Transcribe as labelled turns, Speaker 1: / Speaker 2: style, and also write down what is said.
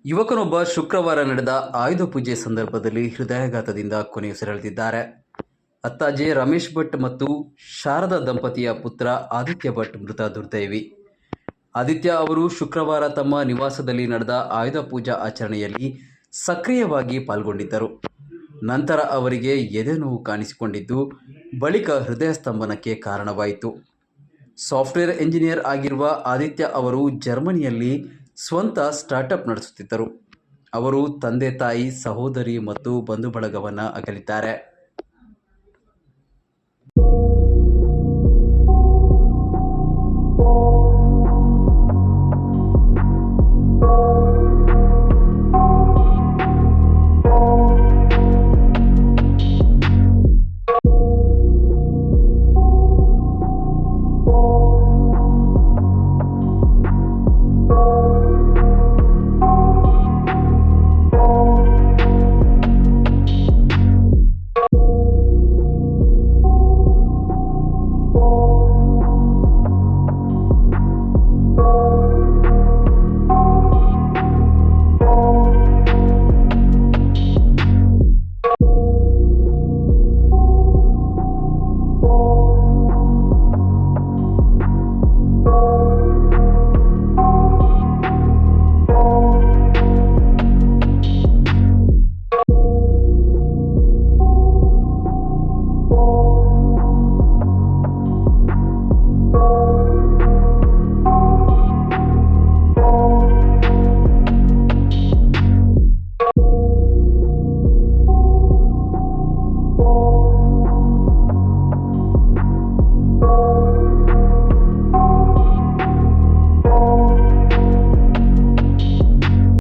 Speaker 1: ಯುವಕನೊಬ್ಬ ಶುಕ್ರವಾರ ನಡೆದ ಆಯುಧ ಪೂಜೆ ಸಂದರ್ಭದಲ್ಲಿ ಹೃದಯಾಘಾತದಿಂದ ಕೊನೆಯುಸಿರೆಳೆದಿದ್ದಾರೆ. ಅತ್ತಾಜೆ ರಮೇಶ್ ಭಟ್ ಮತ್ತು ಶಾರದಾ ದಂಪತಿಯ ಪುತ್ರ ಆದಿತ್ಯ ಭಟ್ ಮೃತ ದುರ್ದೈವಿ. ಆದಿತ್ಯ ಅವರು ಶುಕ್ರವಾರ ತಮ್ಮ ನಿವಾಸದಲ್ಲಿ ನಡೆದ ಆಯುಧ ಪೂಜಾ ಆಚರಣೆಯಲ್ಲಿ ಸಕ್ರಿಯವಾಗಿ ಪಾಲ್ಗೊಂಡಿದ್ದರು. ನಂತರ ಅವರಿಗೆ ಎದೆನೋವು ಕಾಣಿಸಿಕೊಂಡಿದ್ದು, ಬಳಿಕ ಹೃದಯ ಸ್ತಂಭನಕ್ಕೆ ಕಾರಣವಾಯಿತು. ಸಾಫ್ಟ್ವೇರ್ ಎಂಜಿನಿಯರ್ ಆಗಿರುವ ಆದಿತ್ಯ ಅವರು ಜರ್ಮನಿಯಲ್ಲಿ ಸ್ವಂತ ಸ್ಟಾರ್ಟ್ಅಪ್ ನಡೆಸುತ್ತಿದ್ದರು. ಅವರು ತಂದೆ ತಾಯಿ, ಸಹೋದರಿ ಮತ್ತು ಬಂಧು ಬಳಗವನ್ನು ಅಗಲಿದ್ದಾರೆ.